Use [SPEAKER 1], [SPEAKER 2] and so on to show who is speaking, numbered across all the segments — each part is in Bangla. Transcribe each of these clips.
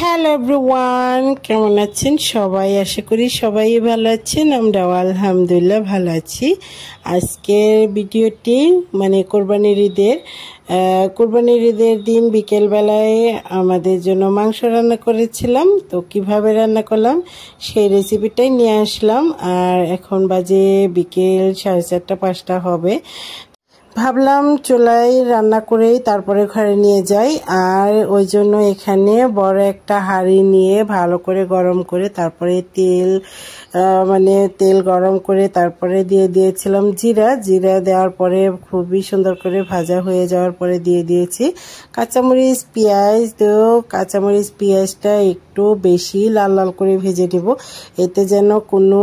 [SPEAKER 1] হ্যালো এভরিওয়ান, কেমন আছেন সবাই? আশা করি সবাই ভালো আছেন। আমরাও আলহামদুলিল্লাহ ভালো আছি। আজকের ভিডিওটি কোরবানির ঈদের দিন বিকেলবেলায় আমাদের জন্য মাংস রান্না করেছিলাম। তো কিভাবে রান্না করলাম সেই রেসিপিটাই নিয়ে আসলাম। আর এখন বাজে বিকেল 4:30-5টা হবে। ভাবলাম চুলায় রান্না করেই তারপরে ঘরে নিয়ে যাই। আর ওই জন্য এখানে বড় একটা হাঁড়ি নিয়ে ভালো করে গরম করে তারপরে তেল গরম করে তারপরে দিয়ে দিয়েছিলাম জিরা দেওয়ার পরে খুবই সুন্দর করে ভাজা হয়ে যাওয়ার পরে দিয়ে দিয়েছি কাঁচামরিচ পেঁয়াজ। তো কাঁচামরিচ পেঁয়াজটা একটু বেশি লাল লাল করে ভেজে নিব, এতে যেন কোনো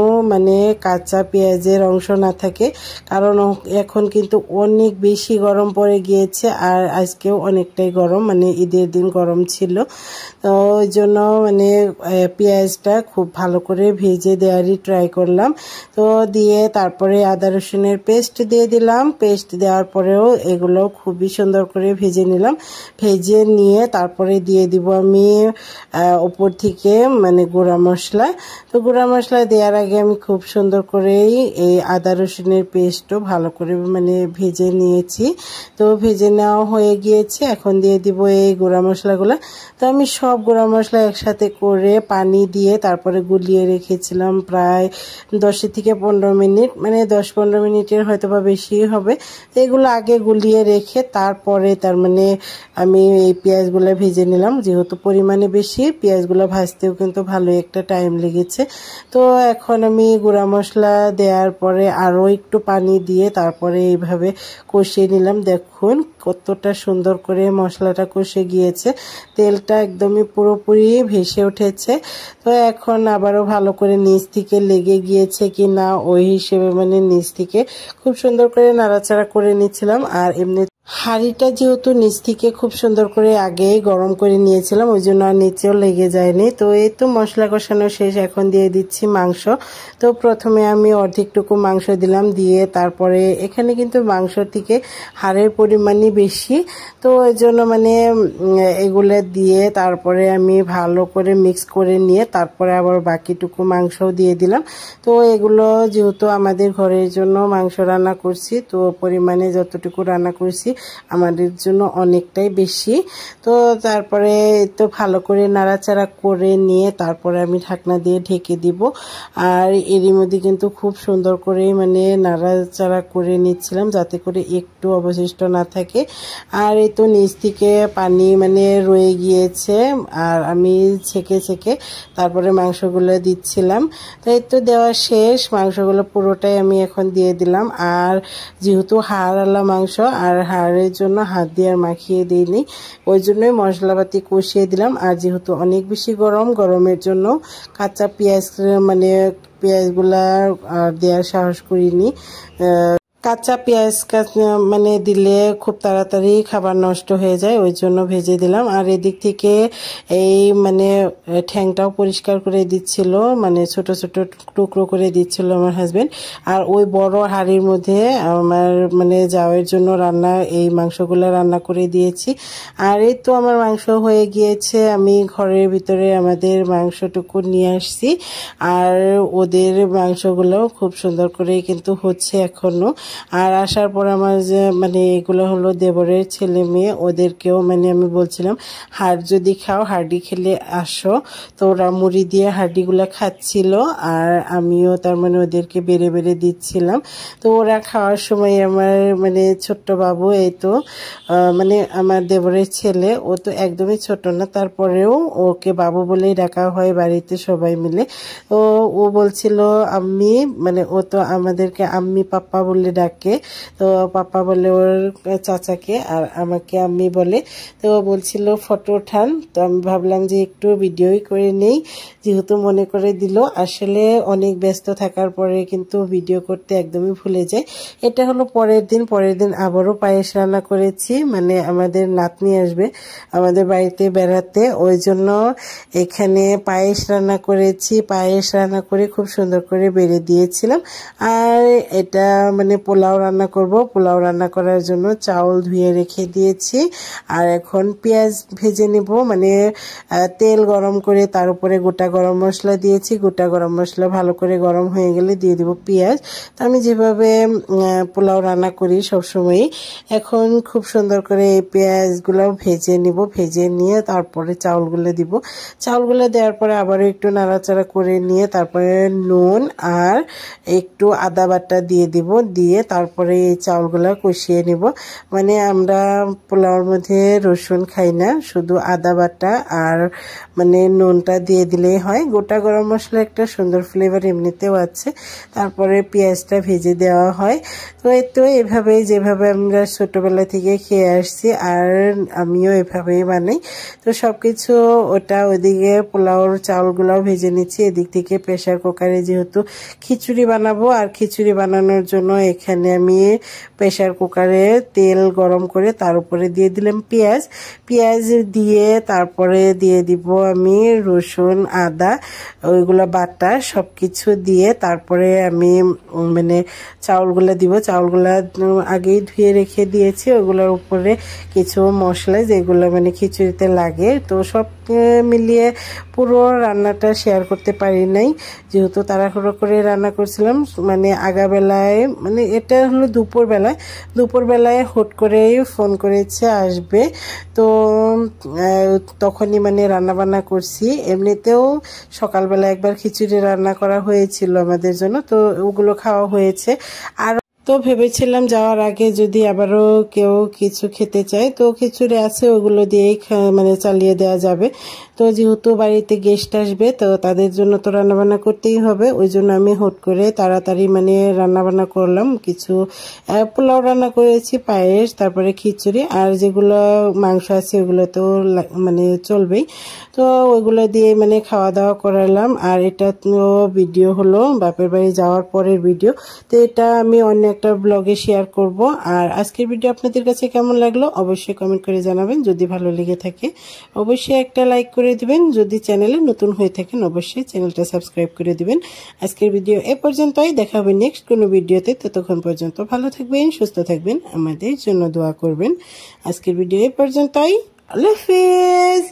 [SPEAKER 1] কাঁচা পেঁয়াজের অংশ না থাকে, কারণ এখন কিন্তু অনেক বেশি গরম পড়ে গিয়েছে। আর আজকেও অনেকটাই গরম, ঈদের দিন গরম ছিল। তো ওই জন্য পেঁয়াজটা খুব ভালো করে ভেজে দেওয়ারই ট্রাই করলাম। তো দিয়ে তারপরে আদা রসুনের পেস্ট দিয়ে দিলাম। পেস্ট দেওয়ার পরেও এগুলো খুবই সুন্দর করে ভেজে নিলাম। ভেজে নিয়ে তারপরে দিয়ে দিব আমি উপর থেকে গুঁড়া মশলা। তো গুঁড়া মশলা দেওয়ার আগে আমি খুব সুন্দর করেই এই আদা রসুনের পেস্টও ভালো করে ভেজে নিয়েছি। তো ভেজে নেওয়া হয়ে গিয়েছে, এখন দিয়ে দিব এই গুঁড়া মশলাগুলো। তো আমি সব গুঁড়া মশলা একসাথে করে পানি দিয়ে তারপরে গুলিয়ে রেখেছিলাম প্রায় 10-15 মিনিট, 10-15 মিনিটের হয়তো বা বেশি হবে। তো এগুলো আগে গুলিয়ে রেখে তারপরে আমি এই পেঁয়াজগুলো ভেজে নিলাম। যেহেতু পরিমাণে বেশি, পেঁয়াজগুলো ভাজতেও কিন্তু ভালো একটা টাইম লেগেছে। তো এখন আমি গুঁড়া মশলা দেওয়ার পরে আরও একটু পানি দিয়ে তারপরে এইভাবে কষিয়ে নিলাম। দেখুন কতটা সুন্দর করে মশলাটা কষে গিয়েছে, তেলটা একদমই পুরোপুরি ভেসে উঠেছে। তো এখন আবারও ভালো করে নিচ থেকে লেগে গিয়েছে কি না ওই হিসেবে নিচ থেকে খুব সুন্দর করে নাড়াচাড়া করে নিচ্ছিলাম। আর এমনি হাঁড়িটা যেহেতু নিচ থেকে খুব সুন্দর করে আগেই গরম করে নিয়েছিলাম, ওই জন্য আর নিচেও লেগে যায়নি। তো এই তো মশলা কষানো শেষ, এখন দিয়ে দিচ্ছি মাংস। তো প্রথমে আমি অর্ধেকটুকু মাংস দিলাম, দিয়ে তারপরে এখানে কিন্তু মাংস থেকে হাড়ের পরিমাণই বেশি। তো ওই জন্য এগুলো দিয়ে তারপরে আমি ভালো করে মিক্স করে নিয়ে তারপরে আবার বাকিটুকু মাংসও দিয়ে দিলাম। তো এগুলো যেহেতু আমাদের ঘরের জন্য মাংস রান্না করছি, তো পরিমাণে যতটুকু রান্না করছি আমাদের জন্য অনেকটাই বেশি। তো তারপরে তো ভালো করে নাড়াচাড়া করে নিয়ে তারপরে আমি ঢাকনা দিয়ে ঢেকে দিব। আর এরই মধ্যে কিন্তু খুব সুন্দর করে নাড়াচাড়া করে নিচ্ছিলাম যাতে করে একটু অবশিষ্ট না থাকে। আর এই তো নিচ থেকে পানি রয়ে গিয়েছে, আর আমি ছেঁকে তারপরে মাংসগুলো দিচ্ছিলাম। তো এই তো দেওয়া শেষ, মাংসগুলো পুরোটাই আমি এখন দিয়ে দিলাম। আর যেহেতু হাড়ওয়ালা মাংস, আর হাড়ের জন্য হাত দিয়ে আর মাখিয়ে দিইনি, ওই জন্যই মশলাপাতি কষিয়ে দিলাম। আর যেহেতু অনেক বেশি গরমের জন্য কাঁচা পেঁয়াজগুলা দেওয়ার সাহস করিনি। কাঁচা পেঁয়াজ দিলে খুব তাড়াতাড়ি খাবার নষ্ট হয়ে যায়, ওই জন্য ভেজে দিলাম। আর এদিক থেকে এই ঠ্যাংটাও পরিষ্কার করে দিচ্ছিল, ছোট ছোট টুকরো করে দিচ্ছিল আমার হাজবেন্ড। আর ওই বড় হাঁড়ির মধ্যে আমার জাওয়ের জন্য এই মাংসগুলো রান্না করে দিয়েছি। আর এই তো আমার মাংস হয়ে গিয়েছে, আমি ঘরের ভিতরে আমাদের মাংসটুকু নিয়ে আসছি। আর ওদের মাংসগুলো খুব সুন্দর করে কিন্তু হচ্ছে এখনো। আর আসার পর আমার যে এগুলো হলো দেবরের ছেলে মেয়ে, ওদেরকেও আমি বলছিলাম হাড় যদি খাও, হাড্ডি খেলে আসো। তো ওরা মুড়ি দিয়ে হাড্ডিগুলো খাচ্ছিল, আর আমিও তার ওদেরকে বেড়ে বেড়ে দিচ্ছিলাম। তো ওরা খাওয়ার সময় আমার ছোট্ট বাবু, এই তো আমার দেবরের ছেলে, ও তো একদমই ছোট না, তারপরেও ওকে বাবু বলেই ডাকা হয় বাড়িতে সবাই মিলে। ও বলছিল আম্মি, ও তো আমাদেরকে আম্মি পাপ্পা বলে ডাকে। তো পাপ্পা বলে ওর চাচাকে, আর আমাকে আম্মি বলে। তো বলছিল ফটো ওঠান, তো আমি ভাবলাম যে একটু ভিডিওই করে নেই, যেহেতু মনে করে দিল। আসলে অনেক ব্যস্ত থাকার পরে কিন্তু ভিডিও করতে একদমই ভুলে যায়। এটা হলো পরের দিন আবারও পায়েস রান্না করেছি, আমাদের নাতনি আসবে আমাদের বাড়িতে বেড়াতে, ওই জন্য এখানে পায়েস রান্না করেছি। পায়েস রান্না করে খুব সুন্দর করে বেড়ে দিয়েছিলাম। আর এটা পোলাও রান্না করব। পোলাও রান্না করার জন্য চাউল ধুয়ে রেখে দিয়েছি। আর এখন পেঁয়াজ ভেজে নেব, মানে তেল গরম করে তার উপরে গোটা গরম মশলা দিয়েছি। গোটা গরম মশলা ভালো করে গরম হয়ে গেলে দিয়ে দেব পেঁয়াজ। তো আমি যেভাবে পোলাও রান্না করি সবসময়ই, এখন খুব সুন্দর করে এই পেঁয়াজগুলো ভেজে নিব। ভেজে নিয়ে তারপরে চাউলগুলো দিব। চাউলগুলো দেওয়ার পরে আবারও একটু নাড়াচাড়া করে নিয়ে তারপরে নুন আর একটু আদা বাটা দিয়ে দিব। দিয়ে তারপরে এই চাউলগুলো কষিয়ে নিব। মানে আমরা পোলাওর মধ্যে রসুন খাই না, শুধু আদা বাটা আর মানে নুনটা দিয়ে দিলেই হয়। গোটা গরম মশলা একটা সুন্দর ফ্লেভার এমনিতেও আছে। তারপরে পেঁয়াজটা ভেজে দেওয়া হয়। তো এই তো এভাবেই, যেভাবে আমরা ছোটবেলা থেকে খেয়ে আসছি আর আমিও এভাবেই বানাই। তো সব কিছু ওদিকে পোলাওর চাউলগুলাও ভেজে নিচ্ছি। এদিক থেকে প্রেসার কুকারে যেহেতু খিচুড়ি বানাবো, আর খিচুড়ি বানানোর জন্য এখানে আমি প্রেসার কুকারে তেল গরম করে তার উপরে দিয়ে দিলাম পেঁয়াজ দিয়ে তারপরে দিয়ে দিব আমি রসুন আদা ওইগুলো বাটা সব কিছু দিয়ে তারপরে আমি মানে চাউলগুলো দিব। চাউলগুলো আগেই ধুয়ে রেখে দিয়েছি। ওগুলোর উপরে কিছু মশলা যেগুলো মানে খিচুড়িতে লাগে, তো সব মিলিয়ে পুরো রান্নাটা শেয়ার করতে পারি নাই, যেহেতু তাড়াহুড়ো করে রান্না করছিলাম। মানে আগাবেলায়, মানে এটা হলো দুপুরবেলায় হুট করেই ফোন করেছে আসবে, তো তখনই মানে রান্না বান্না করছি। এমনিতেও সকালবেলা একবার খিচুড়ি রান্না করা হয়েছিল আমাদের জন্য, তো ওগুলো খাওয়া হয়েছে। আর তো ভেবেছিলাম যাওয়ার আগে যদি আবারও কেউ কিছু খেতে চায় তো খিচুড়ি আছে, ওগুলো দিয়েই মানে চালিয়ে দেওয়া যাবে। তো যেহেতু বাড়িতে গেস্ট আসবে তো তাদের জন্য তো রান্নাবান্না করতেই হবে, ওই জন্য আমি হুট করে তাড়াতাড়ি মানে রান্নাবান্না করলাম। কিছু পোলাও রান্না করেছি, পায়েস, তারপরে খিচুড়ি, আর যেগুলো মাংস আছে ওগুলো তো মানে চলবেই। তো ওইগুলো দিয়ে মানে খাওয়া দাওয়া করালাম। আর এটা তো ভিডিও হলো বাপের বাড়ি যাওয়ার পরের ভিডিও, তো এটা আমি অন্য একটা ব্লগে শেয়ার করব। আর আজকের ভিডিও আপনাদের কাছে কেমন লাগলো অবশ্যই কমেন্ট করে জানাবেন। যদি ভালো লেগে থাকে অবশ্যই একটা লাইক করে দিবেন। যদি চ্যানেলে নতুন হয়ে থাকেন অবশ্যই চ্যানেলটা সাবস্ক্রাইব করে দিবেন। আজকের ভিডিও এ পর্যন্তই, দেখা হবে নেক্সট কোনো ভিডিওতে। ততক্ষণ পর্যন্ত ভালো থাকবেন, সুস্থ থাকবেন, আমাদের জন্য দোয়া করবেন। আজকের ভিডিও এ পর্যন্তই, আল্লাহ হাফেজ।